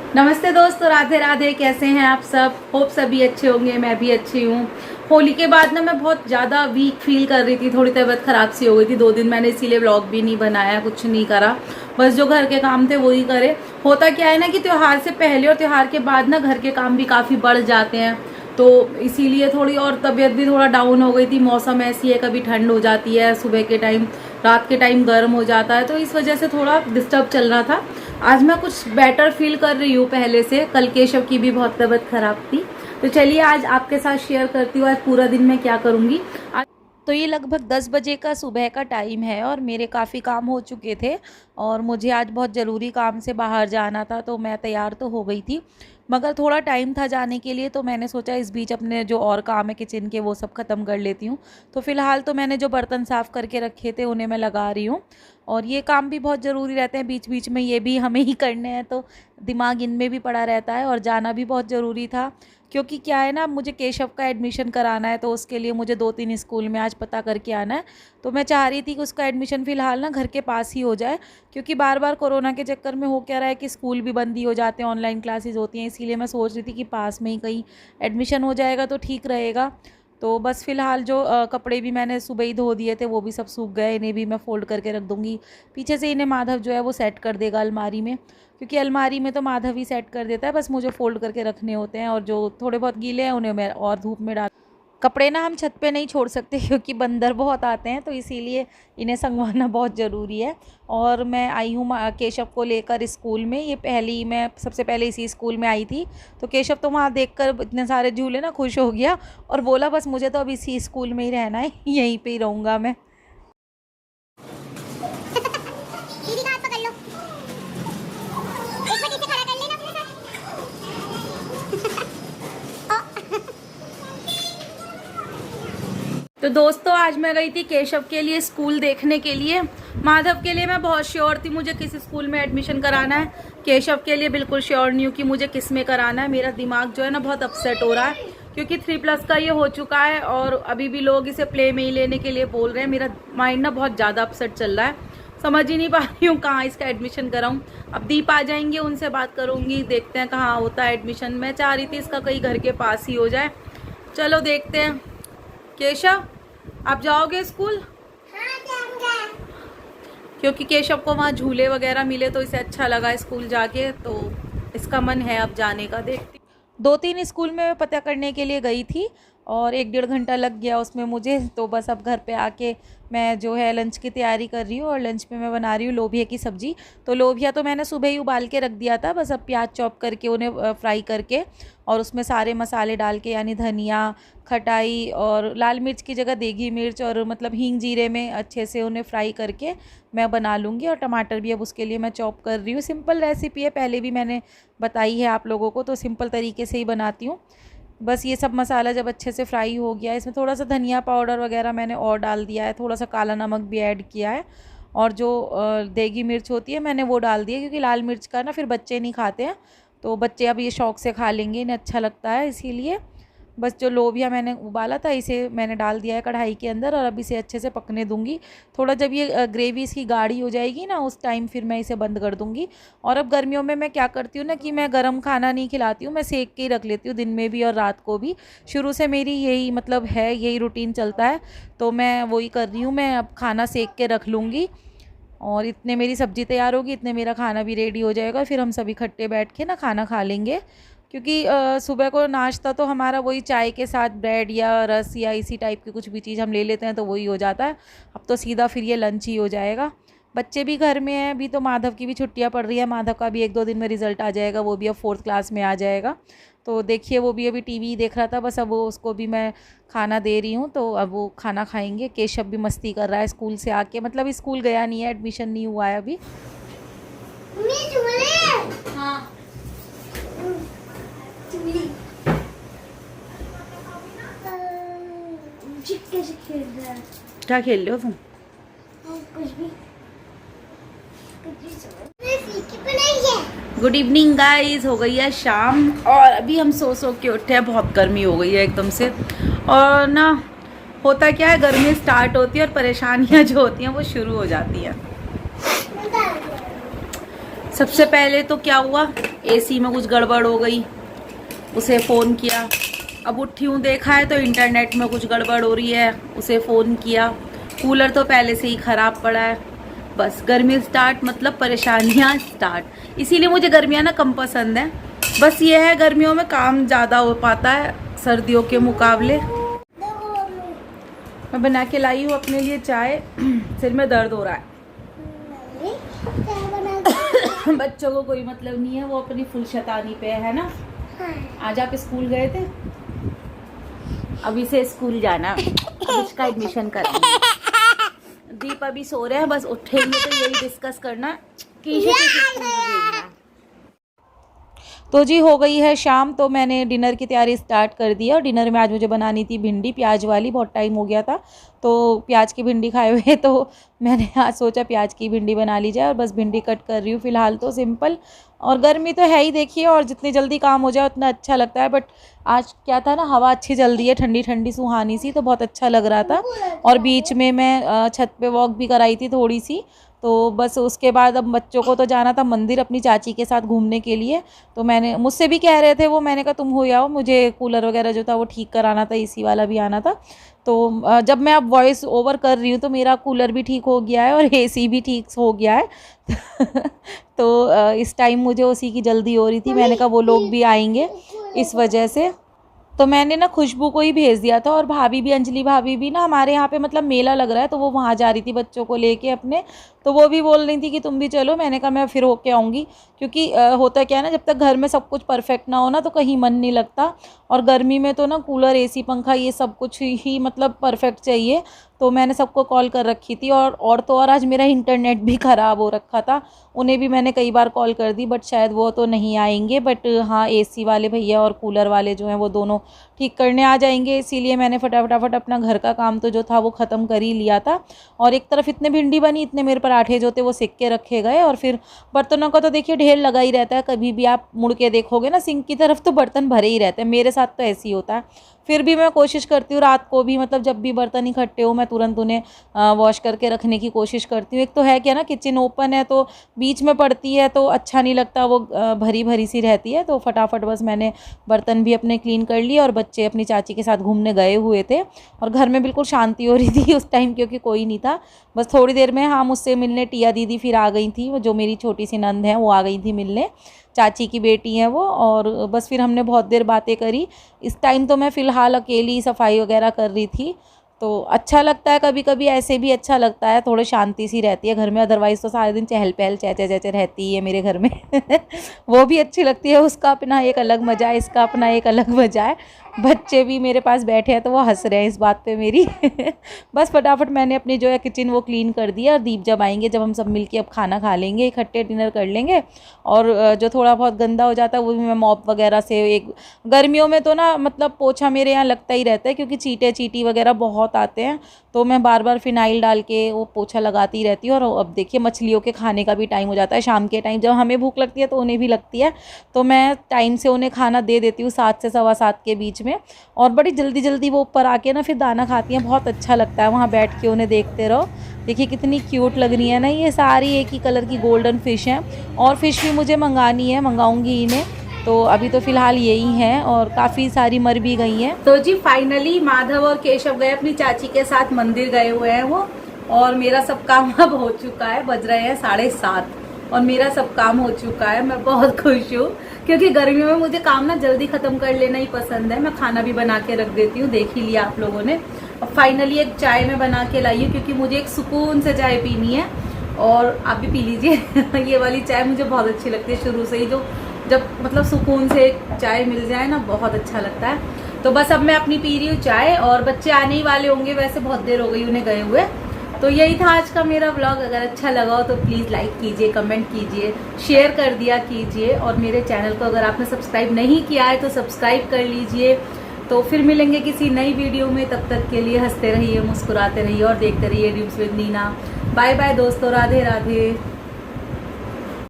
नमस्ते दोस्तों, राधे राधे। कैसे हैं आप सब? होप सभी अच्छे होंगे। मैं भी अच्छी हूँ। होली के बाद ना मैं बहुत ज़्यादा वीक फील कर रही थी, थोड़ी तबीयत ख़राब सी हो गई थी 2 दिन। मैंने इसीलिए व्लॉग भी नहीं बनाया, कुछ नहीं करा, बस जो घर के काम थे वही करे। होता क्या है ना कि त्यौहार से पहले और त्यौहार के बाद ना घर के काम भी काफ़ी बढ़ जाते हैं, तो इसीलिए थोड़ी और तबीयत भी थोड़ा डाउन हो गई थी। मौसम ऐसी है, कभी ठंड हो जाती है सुबह के टाइम, रात के टाइम गर्म हो जाता है, तो इस वजह से थोड़ा डिस्टर्ब चल रहा था। आज मैं कुछ बेटर फील कर रही हूँ पहले से। कल केशव की भी बहुत तबीयत खराब थी, तो चलिए आज आपके साथ शेयर करती हूँ आज पूरा दिन मैं क्या करूँगी। आज तो ये लगभग 10 बजे का सुबह का टाइम है और मेरे काफ़ी काम हो चुके थे और मुझे आज बहुत ज़रूरी काम से बाहर जाना था, तो मैं तैयार तो हो गई थी, मगर थोड़ा टाइम था जाने के लिए। तो मैंने सोचा इस बीच अपने जो और काम है किचन के वो सब ख़त्म कर लेती हूँ। तो फ़िलहाल तो मैंने जो बर्तन साफ़ करके रखे थे उन्हें मैं लगा रही हूँ, और ये काम भी बहुत ज़रूरी रहते हैं, बीच बीच में ये भी हमें ही करने हैं, तो दिमाग इनमें भी पड़ा रहता है। और जाना भी बहुत ज़रूरी था, क्योंकि क्या है ना, मुझे केशव का एडमिशन कराना है, तो उसके लिए मुझे 2-3 स्कूल में आज पता करके आना है। तो मैं चाह रही थी कि उसका एडमिशन फ़िलहाल ना घर के पास ही हो जाए, क्योंकि बार बार कोरोना के चक्कर में हो क्या रहा है कि स्कूल भी बंद ही हो जाते हैं, ऑनलाइन क्लासेस होती हैं। इसीलिए मैं सोच रही थी कि पास में ही कहीं एडमिशन हो जाएगा तो ठीक रहेगा। तो बस फ़िलहाल जो कपड़े भी मैंने सुबह ही धो दिए थे वो भी सब सूख गए, इन्हें भी मैं फ़ोल्ड करके रख दूँगी। पीछे से इन्हें माधव जो है वो सेट कर देगा अलमारी में, क्योंकि अलमारी में तो माधव ही सेट कर देता है, बस मुझे फ़ोल्ड करके रखने होते हैं। और जो थोड़े बहुत गीले हैं उन्हें मैं और धूप में डाल, कपड़े ना हम छत पे नहीं छोड़ सकते क्योंकि बंदर बहुत आते हैं, तो इसीलिए इन्हें संगवाना बहुत ज़रूरी है। और मैं आई हूँ केशव को लेकर स्कूल में। ये पहली मैं सबसे पहले इसी स्कूल में आई थी, तो केशव तो वहाँ देखकर इतने सारे झूले ना खुश हो गया और बोला बस मुझे तो अब इसी स्कूल में ही रहना है, यहीं पे ही रहूँगा मैं। दीदी का हाथ पकड़ लो। एक बार इसे खड़ा कर लेना अपने साथ। तो दोस्तों आज मैं गई थी केशव के लिए स्कूल देखने के लिए। माधव के लिए मैं बहुत श्योर थी मुझे किस स्कूल में एडमिशन कराना है, केशव के लिए बिल्कुल श्योर नहीं हूँ कि मुझे किस में कराना है। मेरा दिमाग जो है ना बहुत अपसेट हो रहा है, क्योंकि 3+ का ये हो चुका है और अभी भी लोग इसे प्ले में ही लेने के लिए बोल रहे हैं। मेरा माइंड ना बहुत ज़्यादा अपसेट चल रहा है, समझ ही नहीं पा रही हूँ कहाँ इसका एडमिशन कराऊँ। अब दीप आ जाएंगे, उनसे बात करूँगी, देखते हैं कहाँ होता है एडमिशन। मैं चाह रही थी इसका कहीं घर के पास ही हो जाए, चलो देखते हैं। केशव आप जाओगे स्कूल? हाँ जाऊंगा। क्योंकि केशव को वहाँ झूले वगैरह मिले तो इसे अच्छा लगा स्कूल जाके, तो इसका मन है अब जाने का। देखती 2-3 स्कूल में मैं पता करने के लिए गई थी और 1-1.5 घंटा लग गया उसमें मुझे। तो बस अब घर पे आके मैं जो है लंच की तैयारी कर रही हूँ, और लंच में मैं बना रही हूँ लोबिया की सब्ज़ी। तो लोबिया तो मैंने सुबह ही उबाल के रख दिया था, बस अब प्याज चॉप करके उन्हें फ्राई करके और उसमें सारे मसाले डाल के, यानी धनिया, खटाई और लाल मिर्च की जगह देगी मिर्च और मतलब हींग जीरे में अच्छे से उन्हें फ्राई करके मैं बना लूँगी। और टमाटर भी अब उसके लिए मैं चॉप कर रही हूँ। सिंपल रेसिपी है, पहले भी मैंने बताई है आप लोगों को, तो सिंपल तरीके से ही बनाती हूँ। बस ये सब मसाला जब अच्छे से फ्राई हो गया, इसमें थोड़ा सा धनिया पाउडर वगैरह मैंने और डाल दिया है, थोड़ा सा काला नमक भी ऐड किया है, और जो देगी मिर्च होती है मैंने वो डाल दी है, क्योंकि लाल मिर्च का ना फिर बच्चे नहीं खाते हैं, तो बच्चे अब ये शौक़ से खा लेंगे, इन्हें अच्छा लगता है इसीलिए। बस जो लोबिया मैंने उबाला था इसे मैंने डाल दिया है कढ़ाई के अंदर, और अब इसे अच्छे से पकने दूंगी। थोड़ा जब ये ग्रेवी इसकी गाढ़ी हो जाएगी ना, उस टाइम फिर मैं इसे बंद कर दूंगी। और अब गर्मियों में मैं क्या करती हूँ ना कि मैं गरम खाना नहीं खिलाती हूँ, मैं सेक के ही रख लेती हूँ, दिन में भी और रात को भी। शुरू से मेरी यही मतलब है, यही रूटीन चलता है, तो मैं वही कर रही हूँ। मैं अब खाना सेक के रख लूँगी और इतने मेरी सब्ज़ी तैयार होगी, इतने मेरा खाना भी रेडी हो जाएगा, फिर हम सभी इकट्ठे बैठ के ना खाना खा लेंगे। क्योंकि सुबह को नाश्ता तो हमारा वही चाय के साथ ब्रेड या रस या इसी टाइप की कुछ भी चीज़ हम ले लेते हैं, तो वही हो जाता है। अब तो सीधा फिर ये लंच ही हो जाएगा। बच्चे भी घर में हैं अभी, तो माधव की भी छुट्टियां पड़ रही है, माधव का भी 1-2 दिन में रिजल्ट आ जाएगा, वो भी अब 4th क्लास में आ जाएगा। तो देखिए वो भी अभी टीवी देख रहा था, बस अब वो उसको भी मैं खाना दे रही हूँ, तो अब वो खाना खाएंगे। केशव भी मस्ती कर रहा है स्कूल से आके, मतलब स्कूल गया नहीं है, एडमिशन नहीं हुआ है अभी। हाँ कैसे खेल रहा है? क्या खेल रहे हो तुम? कुछ भी फीकी बनाई है। गुड इवनिंग गाइस, हो गई है शाम और अभी हम सो के उठे हैं। बहुत गर्मी हो गई है एकदम से, और ना होता क्या है, गर्मी स्टार्ट होती है और परेशानियां जो होती हैं वो शुरू हो जाती हैं। सबसे पहले तो क्या हुआ, एसी में कुछ गड़बड़ हो गई, उसे फ़ोन किया। अब उठी हूँ, देखा है तो इंटरनेट में कुछ गड़बड़ हो रही है, उसे फ़ोन किया। कूलर तो पहले से ही ख़राब पड़ा है। बस गर्मी स्टार्ट, मतलब परेशानियाँ स्टार्ट। इसीलिए मुझे गर्मियाँ ना कम पसंद है। बस ये है, गर्मियों में काम ज़्यादा हो पाता है सर्दियों के मुकाबले। मैं बना के लाई हूँ अपने लिए चाय। सिर में दर्द हो रहा है। बच्चों को कोई मतलब नहीं है, वो अपनी फुल शैतानी पे है ना। आज आप स्कूल गए थे? अभी से स्कूल जाना, अब इसका एडमिशन करना। दीप अभी सो रहे हैं, बस उठेंगे तो यही डिस्कस करना कि इसे किस स्कूल में भेजना है। तो जी हो गई है शाम, तो मैंने डिनर की तैयारी स्टार्ट कर दी है। और डिनर में आज मुझे बनानी थी भिंडी प्याज वाली, बहुत टाइम हो गया था तो प्याज की भिंडी खाए हुए, तो मैंने आज सोचा प्याज की भिंडी बना ली जाए। और बस भिंडी कट कर रही हूँ फ़िलहाल तो सिंपल। और गर्मी तो है ही देखिए, और जितनी जल्दी काम हो जाए उतना अच्छा लगता है। बट आज क्या था ना, हवा अच्छी चल रही है, ठंडी ठंडी सुहानी सी, तो बहुत अच्छा लग रहा था। और बीच में मैं छत पे वॉक भी कराई थी थोड़ी सी। तो बस उसके बाद अब बच्चों को तो जाना था मंदिर अपनी चाची के साथ घूमने के लिए। तो मैंने, मुझसे भी कह रहे थे वो, मैंने कहा तुम हो आओ, मुझे कूलर वगैरह जो था वो ठीक कराना था, एसी वाला भी आना था। तो जब मैं अब वॉइस ओवर कर रही हूँ तो मेरा कूलर भी ठीक हो गया है और एसी भी ठीक हो गया है। तो इस टाइम मुझे उसी की जल्दी हो रही थी। मैंने कहा वो लोग भी आएंगे इस वजह से, तो मैंने ना खुशबू को ही भेज दिया था। और भाभी भी, अंजलि भाभी भी ना, हमारे यहाँ पे मतलब मेला लग रहा है तो वो वहाँ जा रही थी बच्चों को लेके अपने। तो वो भी बोल रही थी कि तुम भी चलो। मैंने कहा मैं फिर होके आऊँगी, क्योंकि होता क्या है ना, जब तक घर में सब कुछ परफेक्ट ना हो ना तो कहीं मन नहीं लगता। और गर्मी में तो ना कूलर, एसी, पंखा, ये सब कुछ ही मतलब परफेक्ट चाहिए। तो मैंने सबको कॉल कर रखी थी। और तो और आज मेरा इंटरनेट भी ख़राब हो रखा था, उन्हें भी मैंने कई बार कॉल कर दी, बट शायद वो तो नहीं आएंगे। बट हाँ, एसी वाले भैया और कूलर वाले जो हैं वो दोनों ठीक करने आ जाएंगे। इसीलिए मैंने फटाफट अपना घर का काम तो जो था वो ख़त्म कर ही लिया था। और एक तरफ इतने भिंडी बनी, इतने मेरे पराठे जो थे वो सेक के रखे गए। और फिर बर्तनों का तो देखिए ढेर लगा ही रहता है, कभी भी आप मुड़ के देखोगे ना सिंक की तरफ तो बर्तन भरे ही रहते हैं। मेरे साथ तो ऐसे ही होता है। फिर भी मैं कोशिश करती हूँ रात को भी, मतलब जब भी बर्तन इकट्ठे हो मैं तुरंत उन्हें वॉश करके रखने की कोशिश करती हूँ। एक तो है क्या ना, किचन ओपन है तो बीच में पड़ती है तो अच्छा नहीं लगता, वो भरी भरी सी रहती है। तो फटाफट बस मैंने बर्तन भी अपने क्लीन कर लिए। और बच्चे अपनी चाची के साथ घूमने गए हुए थे और घर में बिल्कुल शांति हो रही थी उस टाइम, क्योंकि कोई नहीं था। बस थोड़ी देर में हाँ, मुझसे मिलने टिया दीदी फिर आ गई थी, जो मेरी छोटी सी नंद है वो आ गई थी मिलने, चाची की बेटी हैं वो। और बस फिर हमने बहुत देर बातें करी। इस टाइम तो मैं फ़िलहाल अकेली सफाई वगैरह कर रही थी। तो अच्छा लगता है, कभी कभी ऐसे भी अच्छा लगता है, थोड़ी शांति सी रहती है घर में। अदरवाइज़ तो सारे दिन चहल पहल चहचे चहचे रहती है मेरे घर में। वो भी अच्छी लगती है, उसका अपना एक अलग मज़ा है, इसका अपना एक अलग मज़ा है। बच्चे भी मेरे पास बैठे हैं तो वो हंस रहे हैं इस बात पे मेरी। बस फटाफट मैंने अपनी जो है किचन वो क्लीन कर दिया। और दीप जब आएंगे, जब हम सब मिलके अब खाना खा लेंगे, इकट्ठे डिनर कर लेंगे। और जो थोड़ा बहुत गंदा हो जाता है वो भी मैं मॉप वगैरह से, एक गर्मियों में तो ना मतलब पोछा मेरे यहाँ लगता ही रहता है, क्योंकि चींटे चींटी वगैरह बहुत आते हैं। तो मैं बार बार फिनाइल डाल के वो पोछा लगाती रहती हूँ। और अब देखिए मछलियों के खाने का भी टाइम हो जाता है, शाम के टाइम जब हमें भूख लगती है तो उन्हें भी लगती है। तो मैं टाइम से उन्हें खाना दे देती हूँ, 7 से 7:15 के बीच में। और बड़ी जल्दी जल्दी वो ऊपर आके ना फिर दाना खाती हैं, बहुत अच्छा लगता है वहाँ बैठ के उन्हें देखते रहो। देखिए कितनी क्यूट लग रही है ना, ये सारी एक ही कलर की गोल्डन फिश हैं। और फिश भी मुझे मंगानी है, मंगाऊंगी इन्हें। तो अभी तो फिलहाल यही हैं और काफ़ी सारी मर भी गई हैं। तो जी फाइनली माधव और केशव गए अपनी चाची के साथ मंदिर गए हुए हैं वो। और मेरा सब काम अब हो चुका है, बज रहे हैं 7:30 और मेरा सब काम हो चुका है। मैं बहुत खुश हूँ, क्योंकि गर्मियों में मुझे काम ना जल्दी ख़त्म कर लेना ही पसंद है। मैं खाना भी बना के रख देती हूँ, देख ही लिया आप लोगों ने। और फाइनली एक चाय मैं बना के लाई हूँ, क्योंकि मुझे एक सुकून से चाय पीनी है। और आप भी पी लीजिए। ये वाली चाय मुझे बहुत अच्छी लगती है शुरू से ही, जो जब मतलब सुकून से चाय मिल जाए ना, बहुत अच्छा लगता है। तो बस अब मैं अपनी पी रही हूँ चाय। और बच्चे आने ही वाले होंगे, वैसे बहुत देर हो गई उन्हें गए हुए। तो यही था आज का मेरा व्लॉग। अगर अच्छा लगा हो तो प्लीज़ लाइक कीजिए, कमेंट कीजिए, शेयर कर दिया कीजिए। और मेरे चैनल को अगर आपने सब्सक्राइब नहीं किया है तो सब्सक्राइब कर लीजिए। तो फिर मिलेंगे किसी नई वीडियो में, तब तक के लिए हंसते रहिए, मुस्कुराते रहिए और देखते रहिए dreams with Neena. Bye bye दोस्तों, राधे राधे।